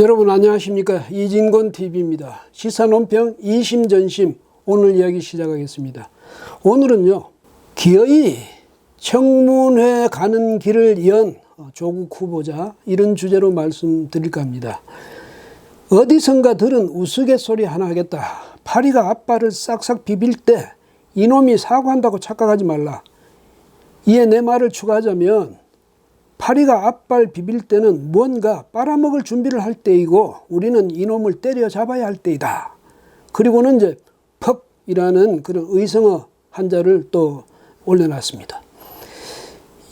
여러분 안녕하십니까? 이진곤TV입니다. 시사논평 이심전심 오늘 이야기 시작하겠습니다. 오늘은요, 기어이 청문회 가는 길을 연 조국 후보자, 이런 주제로 말씀드릴까 합니다. 어디선가 들은 우스갯소리 하나 하겠다. 파리가 앞발을 싹싹 비빌 때 이놈이 사과한다고 착각하지 말라. 이에 내 말을 추가하자면 파리가 앞발 비빌 때는 뭔가 빨아먹을 준비를 할 때이고 우리는 이놈을 때려잡아야 할 때이다. 그리고는 이제 퍽이라는 그런 의성어 한자를 또 올려놨습니다.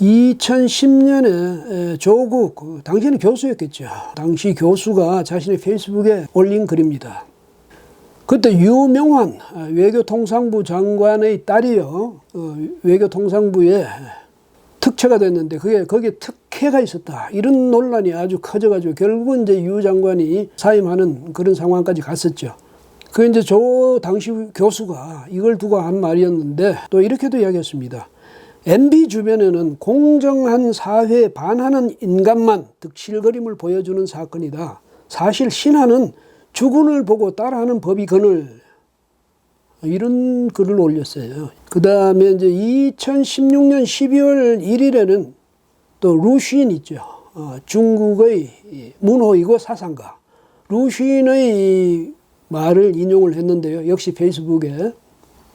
2010년에 조국, 당시에는 교수였겠죠. 당시 교수가 자신의 페이스북에 올린 글입니다. 그때 유명한 외교통상부 장관의 딸이요, 외교통상부에 특채가 됐는데 거기에 특혜가 있었다. 이런 논란이 아주 커져가지고 결국은 이제 유 장관이 사임하는 그런 상황까지 갔었죠. 그 이제 당시 교수가 이걸 두고 한 말이었는데 또 이렇게도 이야기했습니다. MB 주변에는 공정한 사회에 반하는 인간만 득실거림을 보여주는 사건이다. 사실 신하는 주군을 보고 따라하는 법이 거늘. 이런 글을 올렸어요. 그 다음에 이제 2016년 12월 1일에는 또 루쉰 있죠. 중국의 문호이고 사상가. 루쉰의 말을 인용을 했는데요. 역시 페이스북에.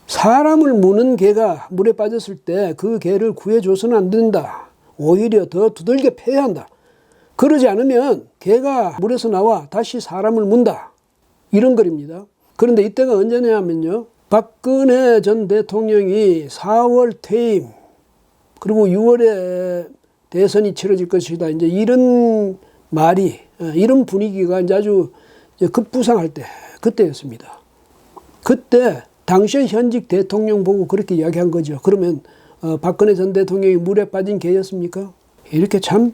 사람을 무는 개가 물에 빠졌을 때 그 개를 구해줘서는 안 된다. 오히려 더 두들겨 패야 한다. 그러지 않으면 개가 물에서 나와 다시 사람을 문다. 이런 글입니다. 그런데 이때가 언제냐면요. 박근혜 전 대통령이 4월 퇴임, 그리고 6월에 대선이 치러질 것이다. 이제 이런 말이, 이런 분위기가 이제 아주 급부상할 때, 그때였습니다. 그때 당시의 현직 대통령 보고 그렇게 이야기한 거죠. 그러면 박근혜 전 대통령이 물에 빠진 개였습니까? 이렇게 참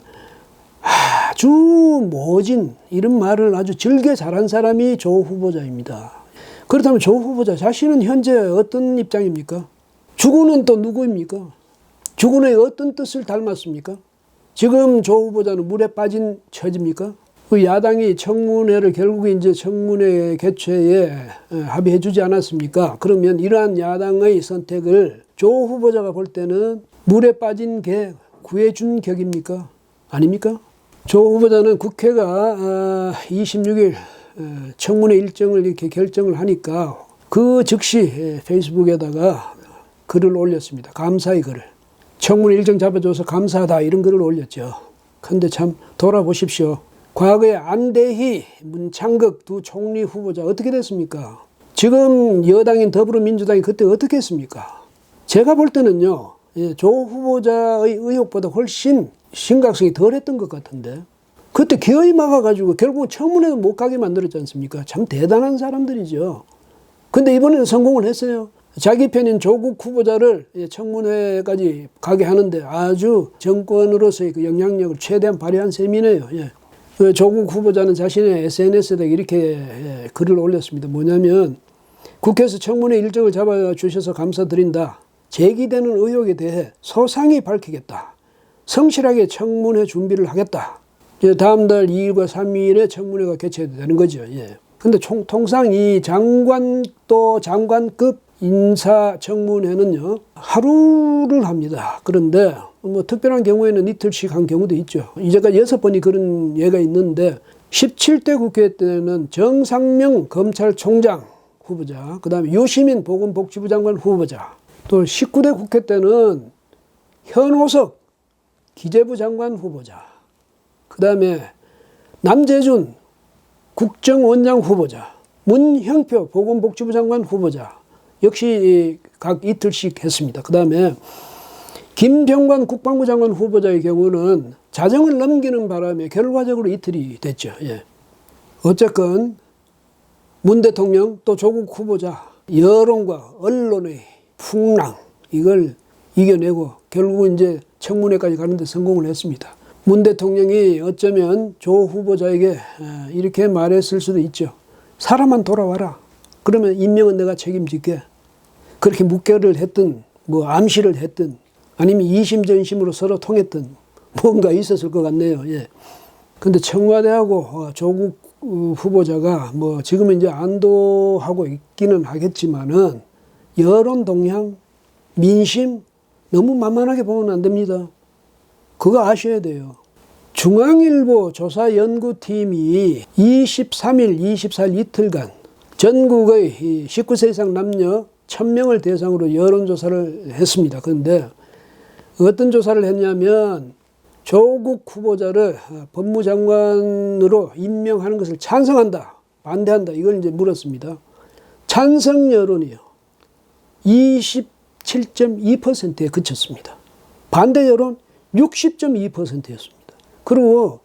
아주 모진 이런 말을 아주 즐겨 잘한 사람이 조 후보자입니다. 그렇다면 조 후보자 자신은 현재 어떤 입장입니까? 주군은 또 누구입니까? 주군의 어떤 뜻을 닮았습니까? 지금 조 후보자는 물에 빠진 처지입니까? 그 야당이 청문회를 결국에 이제 청문회 개최에 합의해 주지 않았습니까? 그러면 이러한 야당의 선택을 조 후보자가 볼 때는 물에 빠진 개 구해준 격입니까? 아닙니까? 조 후보자는 국회가 26일 청문회 일정을 이렇게 결정을 하니까 그 즉시 페이스북에다가 글을 올렸습니다. 감사의 글을. 청문회 일정 잡아줘서 감사하다 이런 글을 올렸죠. 그런데 참 돌아보십시오. 과거에 안대희, 문창극 두 총리 후보자 어떻게 됐습니까? 지금 여당인 더불어민주당이 그때 어떻게 했습니까? 제가 볼 때는요, 조 후보자의 의혹보다 훨씬 심각성이 덜했던 것 같은데 그때 기어이 막아가지고 결국은 청문회도 못 가게 만들었지 않습니까? 참 대단한 사람들이죠. 근데 이번에는 성공을 했어요. 자기 편인 조국 후보자를 청문회까지 가게 하는데 아주 정권으로서의 그 영향력을 최대한 발휘한 셈이네요. 조국 후보자는 자신의 SNS에다 이렇게 글을 올렸습니다. 뭐냐면 국회에서 청문회 일정을 잡아주셔서 감사드린다. 제기되는 의혹에 대해 소상히 밝히겠다. 성실하게 청문회 준비를 하겠다. 다음 달 2일과 3일에 청문회가 개최되는 거죠. 근데 통상 이 장관급 인사청문회는요, 하루를 합니다. 그런데 뭐 특별한 경우에는 이틀씩 한 경우도 있죠. 이제까지 6번이 그런 예가 있는데 17대 국회 때는 정상명 검찰총장 후보자, 그 다음에 유시민 보건복지부 장관 후보자, 또 19대 국회 때는 현오석 기재부 장관 후보자, 그 다음에 남재준 국정원장 후보자, 문형표 보건복지부 장관 후보자, 역시 각 이틀씩 했습니다. 그 다음에 김병관 국방부 장관 후보자의 경우는 자정을 넘기는 바람에 결과적으로 이틀이 됐죠. 어쨌건 문 대통령 또 조국 후보자 여론과 언론의 풍랑 이걸 이겨내고 결국은 이제 청문회까지 가는데 성공을 했습니다. 문 대통령이 어쩌면 조 후보자에게 이렇게 말했을 수도 있죠. 사람만 돌아와라. 그러면 임명은 내가 책임질게. 그렇게 묵결을 했든 뭐 암시를 했든 아니면 이심전심으로 서로 통했든 뭔가 있었을 것 같네요. 근데 청와대하고 조국 후보자가 뭐 지금은 이제 안도하고 있기는 하겠지만은 여론 동향, 민심 너무 만만하게 보면 안 됩니다. 그거 아셔야 돼요. 중앙일보 조사연구팀이 23일, 24일 이틀간 전국의 19세 이상 남녀 1000명을 대상으로 여론조사를 했습니다. 그런데 어떤 조사를 했냐면 조국 후보자를 법무장관으로 임명하는 것을 찬성한다, 반대한다, 이걸 이제 물었습니다. 찬성 여론이요. 27.2%에 그쳤습니다. 반대 여론 60.2%였습니다. 그리고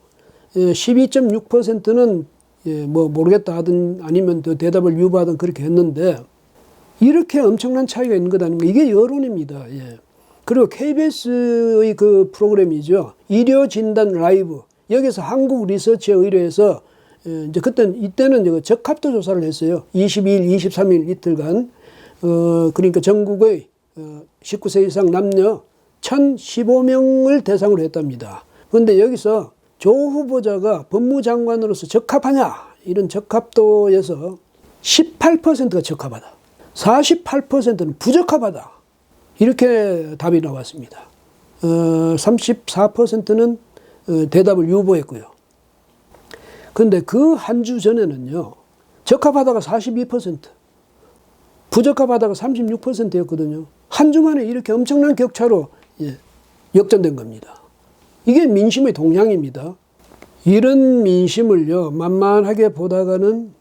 12.6%는 뭐 모르겠다 하든 아니면 더 대답을 유보하든 그렇게 했는데 이렇게 엄청난 차이가 있는 것 아닙니까? 이게 여론입니다. 예. 그리고 KBS의 그 프로그램이죠. 일요진단 라이브. 여기서 한국 리서치에 의뢰해서 이제 이때는 적합도 조사를 했어요. 22일, 23일 이틀간. 그러니까 전국의 19세 이상 남녀 1015명을 대상으로 했답니다. 그런데 여기서 조 후보자가 법무장관으로서 적합하냐? 이런 적합도에서 18%가 적합하다. 48%는 부적합하다. 이렇게 답이 나왔습니다. 34%는 대답을 유보했고요. 그런데 그 한 주 전에는요. 적합하다가 42%, 부적합하다가 36%였거든요. 한 주 만에 이렇게 엄청난 격차로 역전된 겁니다. 이게 민심의 동향입니다. 이런 민심을요. 만만하게 보다가는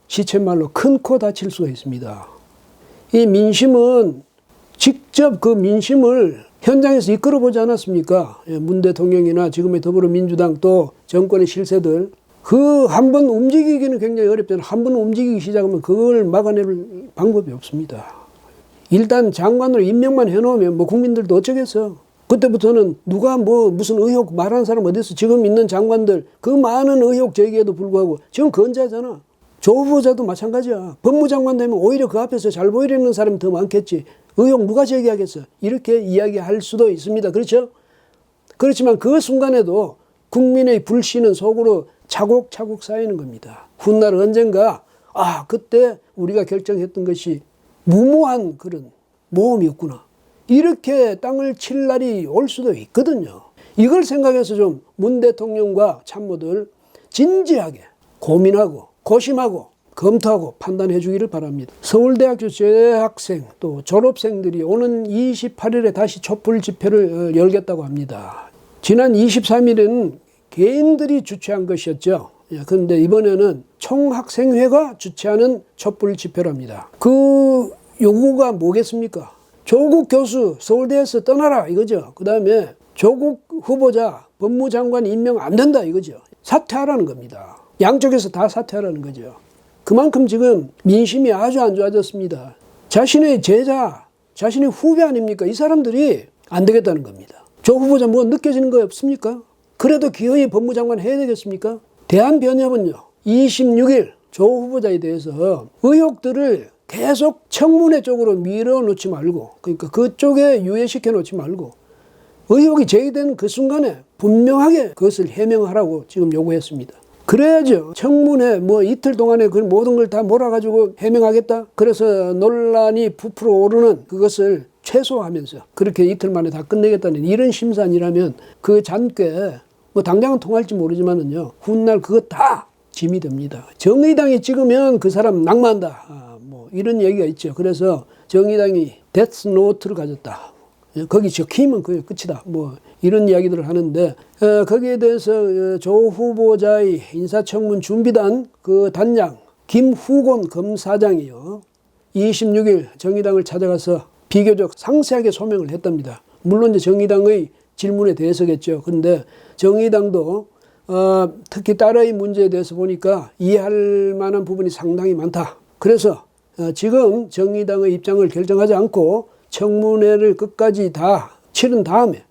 시쳇말로 큰 코 다칠 수가 있습니다. 이 민심은 직접 그 민심을 현장에서 이끌어보지 않았습니까? 문 대통령이나 지금의 더불어민주당 또 정권의 실세들 그 한 번 움직이기는 굉장히 어렵잖아요. 한 번 움직이기 시작하면 그걸 막아낼 방법이 없습니다. 일단 장관으로 임명만 해놓으면 뭐 국민들도 어쩌겠어. 그때부터는 누가 뭐 무슨 의혹 말하는 사람 어디 있어. 지금 있는 장관들 그 많은 의혹 제기에도 불구하고 지금 건재하잖아. 조 후보자도 마찬가지야. 법무장관 되면 오히려 그 앞에서 잘 보이려는 사람이 더 많겠지. 의혹 누가 제기하겠어. 이렇게 이야기할 수도 있습니다. 그렇죠? 그렇지만 그 순간에도 국민의 불신은 속으로 차곡차곡 쌓이는 겁니다. 훗날 언젠가 그때 우리가 결정했던 것이 무모한 그런 모험이었구나. 이렇게 땅을 칠 날이 올 수도 있거든요. 이걸 생각해서 좀 문 대통령과 참모들 진지하게 고민하고 고심하고 검토하고 판단해 주기를 바랍니다. 서울대학교 재학생 또 졸업생들이 오는 28일에 다시 촛불 집회를 열겠다고 합니다. 지난 23일은 개인들이 주최한 것이었죠. 그런데 이번에는 총학생회가 주최하는 촛불 집회랍니다. 그 요구가 뭐겠습니까? 조국 교수 서울대에서 떠나라 이거죠. 그 다음에 조국 후보자 법무장관 임명 안 된다 이거죠. 사퇴하라는 겁니다. 양쪽에서 다 사퇴하라는 거죠. 그만큼 지금 민심이 아주 안 좋아졌습니다. 자신의 제자, 자신의 후배 아닙니까? 이 사람들이 안 되겠다는 겁니다. 조 후보자 뭐 느껴지는 거 없습니까? 그래도 기어이 법무장관 해야 되겠습니까? 대한변협은요. 26일 조 후보자에 대해서 의혹들을 계속 청문회 쪽으로 밀어놓지 말고 그러니까 그쪽에 유예시켜 놓지 말고 의혹이 제기된 그 순간에 분명하게 그것을 해명하라고 지금 요구했습니다. 그래야죠. 청문회 뭐 이틀 동안에 그 모든 걸 다 몰아가지고 해명하겠다. 그래서 논란이 부풀어 오르는 그것을 최소화하면서 그렇게 이틀 만에 다 끝내겠다는 이런 심산이라면 그 잔꾀 뭐 당장은 통할지 모르지만은요. 훗날 그거 다 짐이 됩니다. 정의당이 찍으면 그 사람 낙마한다. 뭐 이런 얘기가 있죠. 그래서 정의당이 데스노트를 가졌다. 거기 적히면 그게 끝이다. 뭐 이런 이야기들을 하는데 거기에 대해서 조 후보자의 인사청문 준비단 그 단장 김후곤 검사장이요. 26일 정의당을 찾아가서 비교적 상세하게 소명을 했답니다. 물론 이제 정의당의 질문에 대해서겠죠. 그런데 정의당도 특히 딸의 문제에 대해서 보니까 이해할 만한 부분이 상당히 많다. 그래서 지금 정의당의 입장을 결정하지 않고 청문회를 끝까지 다 치른 다음에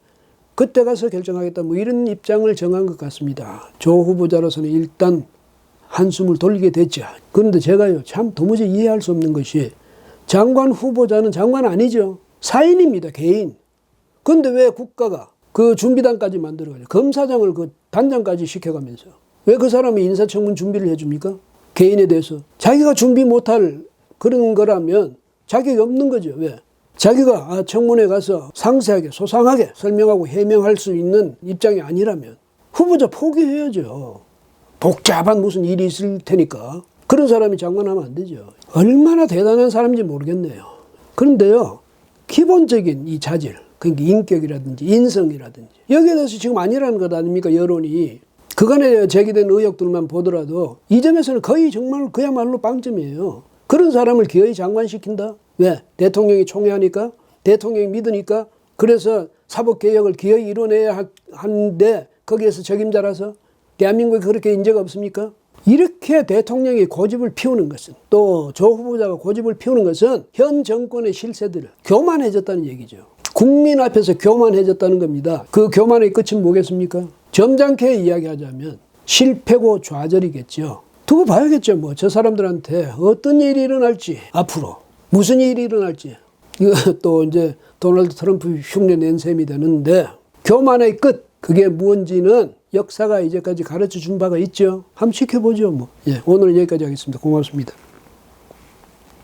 그때 가서 결정하겠다. 뭐 이런 입장을 정한 것 같습니다. 조 후보자로서는 일단 한숨을 돌리게 됐죠. 그런데 제가요 참 도무지 이해할 수 없는 것이 장관 후보자는 장관 아니죠. 사인입니다. 개인. 그런데 왜 국가가 그 준비단까지 만들어가지고 검사장을 그 단장까지 시켜가면서 왜 그 사람이 인사청문 준비를 해줍니까? 개인에 대해서. 자기가 준비 못할 그런 거라면 자격이 없는 거죠. 왜? 자기가 청문회 가서 상세하게 소상하게 설명하고 해명할 수 있는 입장이 아니라면 후보자 포기해야죠. 복잡한 무슨 일이 있을 테니까. 그런 사람이 장관하면 안 되죠. 얼마나 대단한 사람인지 모르겠네요. 그런데요, 기본적인 이 자질, 그러니까 인격이라든지 인성이라든지 여기에 대해서 지금 아니라는 것 아닙니까? 여론이. 그간에 제기된 의혹들만 보더라도 이 점에서는 거의 정말 그야말로 빵점이에요. 그런 사람을 기어이 장관시킨다? 왜? 대통령이 총애하니까? 대통령이 믿으니까? 그래서 사법개혁을 기어이 이뤄내야 하는데 거기에서 적임자라서? 대한민국에 그렇게 인재가 없습니까? 이렇게 대통령이 고집을 피우는 것은, 또 조 후보자가 고집을 피우는 것은 현 정권의 실세들을 교만해졌다는 얘기죠. 국민 앞에서 교만해졌다는 겁니다. 그 교만의 끝은 뭐겠습니까? 점잖게 이야기하자면 실패고 좌절이겠죠. 두고 봐야겠죠. 뭐 저 사람들한테 어떤 일이 일어날지, 앞으로 무슨 일이 일어날지. 이거 또 이제 도널드 트럼프 흉내 낸 셈이 되는데, 교만의 끝, 그게 무언지는 역사가 이제까지 가르쳐 준 바가 있죠. 한번 지켜보죠. 뭐. 예, 오늘은 여기까지 하겠습니다. 고맙습니다.